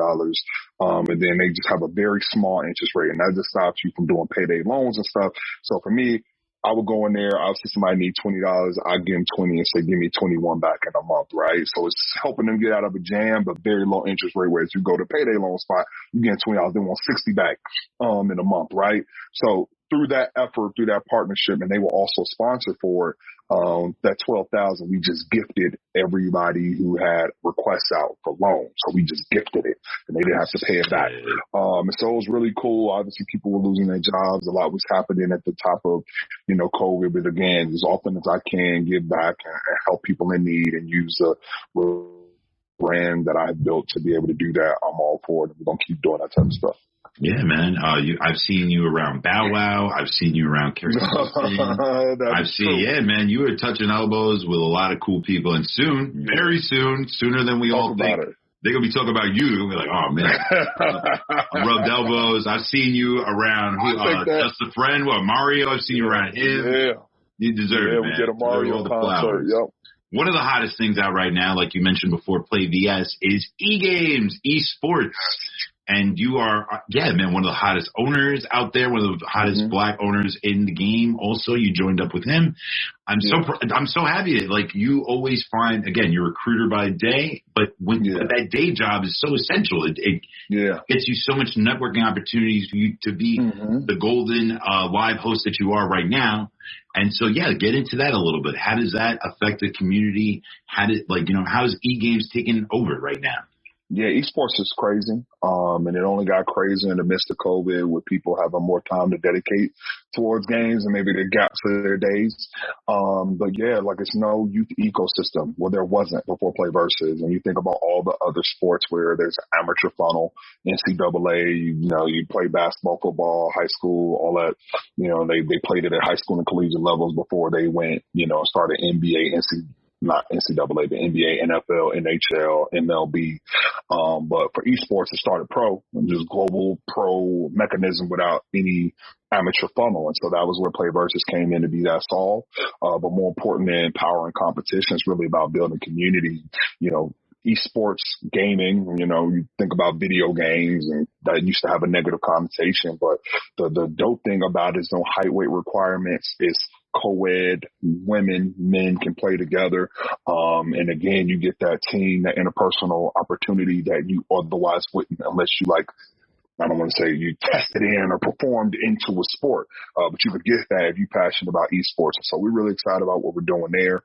and then they just have a very small interest rate, and that just stops you from doing payday loans and stuff. So for me, I would go in there. Obviously, somebody need $20. I give them 20 and say, give me 21 back in a month, right? So it's helping them get out of a jam, but very low interest rate. Whereas you go to payday loan spot, you get $20, they want 60 back in a month, right? So through that effort, through that partnership, and they were also sponsored for it, that $12,000, we just gifted everybody who had requests out for loans. So we just gifted it, and they didn't have to pay it back. And so it was really cool. Obviously, people were losing their jobs. A lot was happening at the top of, COVID. But again, as often as I can, give back and help people in need and use a brand that I built to be able to do that. I'm all for it. We're going to keep doing that type of stuff. Yeah, man. I've seen you around Bow Wow. I've seen you around Carrie. Yeah, man. You were touching elbows with a lot of cool people, and soon, very soon, sooner than we all think, they're gonna be talking about you. They're gonna be like, oh man, I rubbed elbows. I've seen you around Just a Friend. Mario. I've seen you around him. Yeah, you deserve it, man. We did a Mario concert. Yep. One of the hottest things out right now, like you mentioned before, Play VS, is e-games, esports. And you are, one of the hottest owners out there, one of the hottest black owners in the game. Also, you joined up with him. I'm so happy that, like, you always find, again, you're a recruiter by day, but that day job is so essential. It gets you so much networking opportunities for you to be the golden live host that you are right now. And so, get into that a little bit. How does that affect the community? How's e-games taking over right now? Yeah, esports is crazy. And it only got crazier in the midst of COVID with people having more time to dedicate towards games and maybe the gaps of their days. But yeah, like it's no youth ecosystem. Well, there wasn't before Play Versus. And you think about all the other sports where there's amateur funnel, NCAA, you play basketball, football, high school, all that. They played it at high school and collegiate levels before they went, started NBA, not NCAA, but NBA, NFL, NHL, MLB. But for esports, it started pro, just global pro mechanism without any amateur funnel. And so that was where Play Versus came in to be that solve. But more important than empowering competition, it's really about building community. Esports gaming, you think about video games and that used to have a negative connotation, but the dope thing about it is no height, weight requirements. It's co-ed, men can play together. And again, you get that team, that interpersonal opportunity that you otherwise wouldn't unless you I don't want to say you tested in or performed into a sport, but you could get that if you're passionate about esports. So we're really excited about what we're doing there.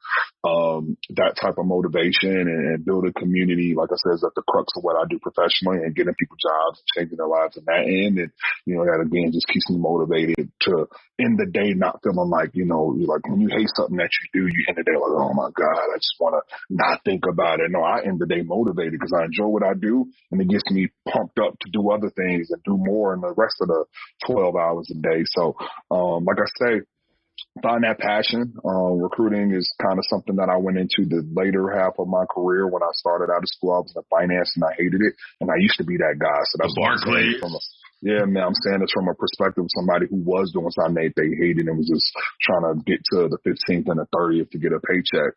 That type of motivation and build a community, like I said, is at the crux of what I do professionally and getting people jobs, changing their lives in that end. And, that again just keeps me motivated to end the day not feeling like, you're like when you hate something that you do, you end the day like, oh my God, I just want to not think about it. No, I end the day motivated because I enjoy what I do and it gets me pumped up to do other things and do more in the rest of the 12 hours a day. So, like I say, find that passion. Recruiting is kind of something that I went into the later half of my career. When I started out of school, I was in finance and I hated it. And I used to be that guy. So that's why I'm saying I'm saying this from a perspective of somebody who was doing something they hated and was just trying to get to the 15th and the 30th to get a paycheck.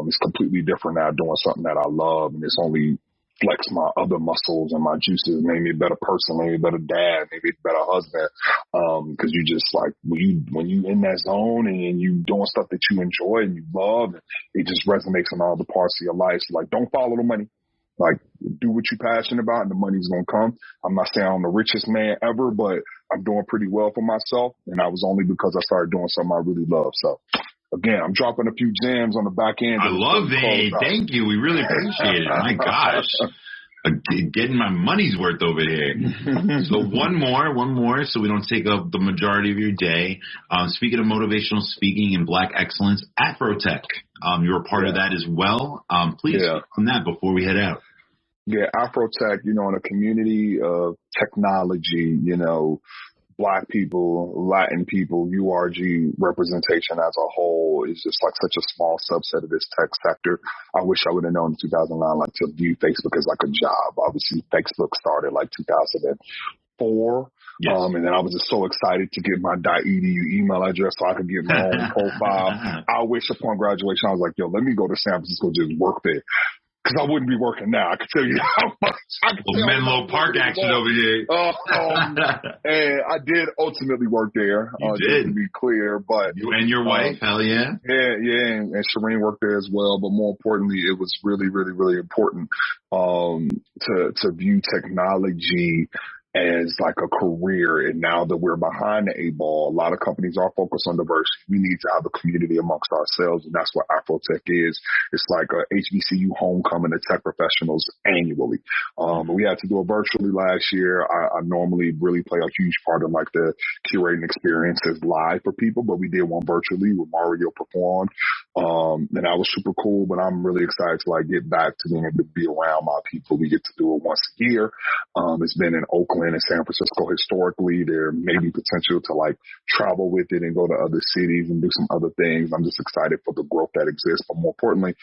It's completely different now doing something that I love, and it's only flex my other muscles and my juices, made me a better person, made me a better dad, maybe a better husband. Cause you just like, when you in that zone and you doing stuff that you enjoy and you love, it just resonates in all the parts of your life. So like, don't follow the money. Like, do what you're passionate about and the money's going to come. I'm not saying I'm the richest man ever, but I'm doing pretty well for myself. And that was only because I started doing something I really love. So again, I'm dropping a few gems on the back end. I love it. Thank you. We really appreciate it. My gosh. Getting my money's worth over here. So one more so we don't take up the majority of your day. Speaking of motivational speaking and Black excellence, Afrotech. You're a part of that as well. Please on that before we head out. Yeah, Afrotech, in a community of technology, Black people, Latin people, URG representation as a whole is just like such a small subset of this tech sector. I wish I would have known in 2009, to view Facebook as like a job. Obviously, Facebook started like 2004. Yes. And then I was just so excited to get my .edu email address so I could get my own profile. I wish upon graduation, I was like, let me go to San Francisco, just work there. Because I wouldn't be working now. I can tell you how much. Menlo Park action over here. And I did ultimately work there. You did. To be clear. But you and your wife, hell yeah. Yeah. And Shireen worked there as well. But more importantly, it was really, really, really important to view technology as like a career. And now that we're behind the eight ball, a lot of companies are focused on diversity. We need to have a community amongst ourselves, and that's what Afrotech is. It's like a HBCU homecoming of tech professionals annually. We had to do it virtually last year. I normally really play a huge part in like the curating experiences live for people, but we did one virtually with Mario performed. And that was super cool, but I'm really excited to like get back to being able to be around my people. We get to do it once a year. It's been in Oakland and San Francisco historically. There may be potential to like travel with it and go to other cities and do some other things. I'm just excited for the growth that exists. But more importantly,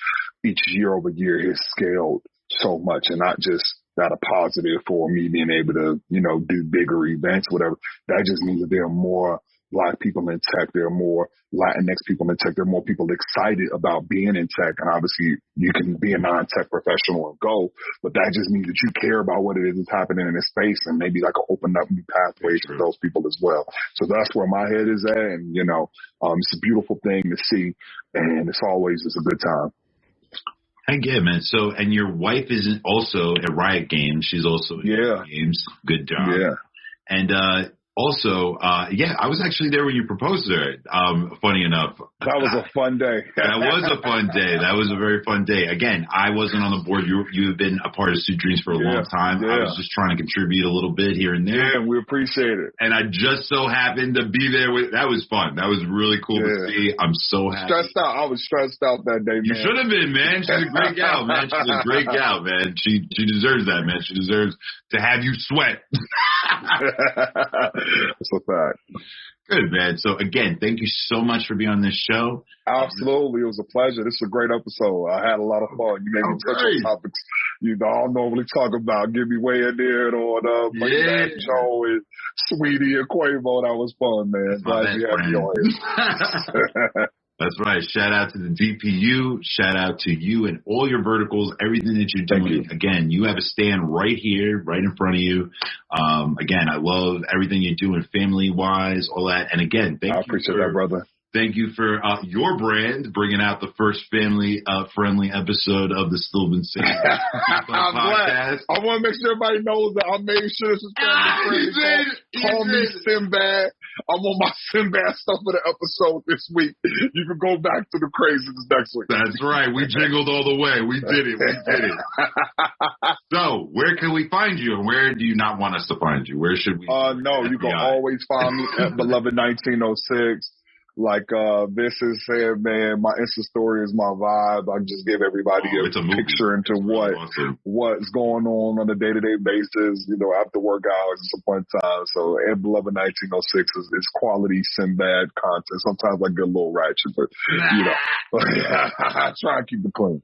each year over year has scaled so much, and not just that a positive for me being able to, do bigger events, whatever. That just means that there are more Black people in tech. There are more Latinx people in tech. There are more people excited about being in tech. And obviously you can be a non-tech professional and go, but that just means that you care about what it is that's happening in this space, and maybe like open up new pathways for those people as well. So that's where my head is at. And, it's a beautiful thing to see, and it's always a good time. I get it, man. So, and your wife is also at Riot Games. She's also at Riot Games. Good job. Yeah. And, Also, I was actually there when you proposed to her. Funny enough. That was a fun day. That was a fun day. That was a very fun day. Again, I wasn't on the board. You have been a part of Sweet Dreams for a long time. I was just trying to contribute a little bit here and there. Yeah, we appreciate it. And I just so happened to be there. That was fun. That was really cool to see. I'm so happy. Stressed out. I was stressed out that day, man. You should have been, man. She's a great gal, man. She's a great gal, man. She deserves that, man. She deserves to have you sweat. That's a fact. Good, man. So, again, thank you so much for being on this show. Absolutely. It was a pleasure. This is a great episode. I had a lot of fun. You made me touch on topics you don't normally talk about. Give me way in there on Joe and Saweetie and Quavo. That was fun, man. Glad you had me on here. That's right. Shout out to the DPU. Shout out to you and all your verticals, everything that you're doing. Again, you have a stand right here, right in front of you. Again, I love everything you're doing family-wise, all that. And again, thank you. I appreciate that, brother. Thank you for your brand bringing out the first family-friendly episode of the Still Vinsane podcast. I want to make sure everybody knows that I made sure this is family-friendly. Call me Sinbad. I'm on my Sinbad stuff for the episode this week. You can go back to the craziness next week. That's right. We jingled all the way. We did it. So, where can we find you, and where do you not want us to find you? Where should we? No, you can always find me at Beloved 1906. Like Vince has said, man, my Insta story is my vibe. I just give everybody a picture into what's going on a day-to-day basis, after work hours and some fun time. So at Beloved 1906 is quality Sinbad content. Sometimes I get a little ratchet, but I try and keep it clean.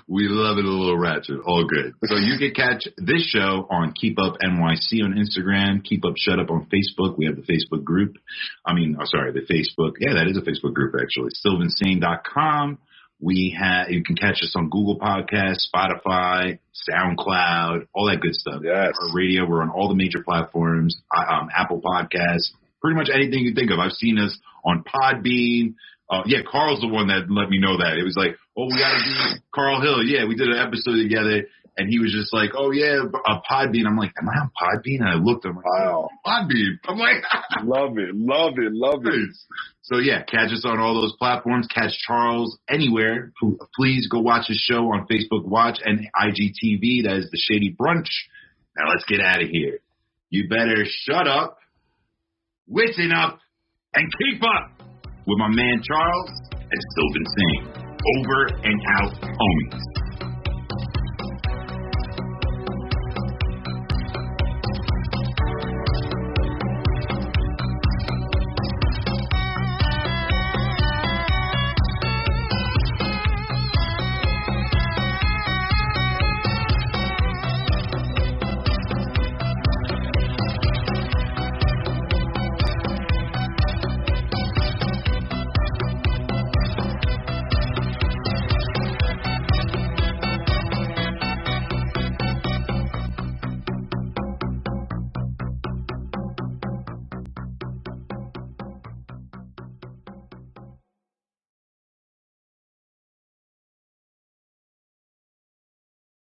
We love it a little ratchet. All good. So you can catch this show on Keep Up NYC on Instagram, Keep Up Shut Up on Facebook. We have the Facebook group. The Facebook. Yeah, that is a Facebook group, actually. Stillvinsane.com. You can catch us on Google Podcasts, Spotify, SoundCloud, all that good stuff. Yes. Our radio, we're on all the major platforms, Apple Podcasts, pretty much anything you think of. I've seen us on Podbean. Carl's the one that let me know that. It was like, we got to do Carl Hill. Yeah, we did an episode together, and he was just like, Podbean. I'm like, am I on Podbean? And I looked, I'm like, wow, Podbean. I'm like, love it. So, catch us on all those platforms. Catch Charles anywhere. Please go watch his show on Facebook Watch and IGTV. That is The Shady Brunch. Now let's get out of here. You better shut up, listen up, and keep up with my man Charles and Still Vinsane. Over and out, homies.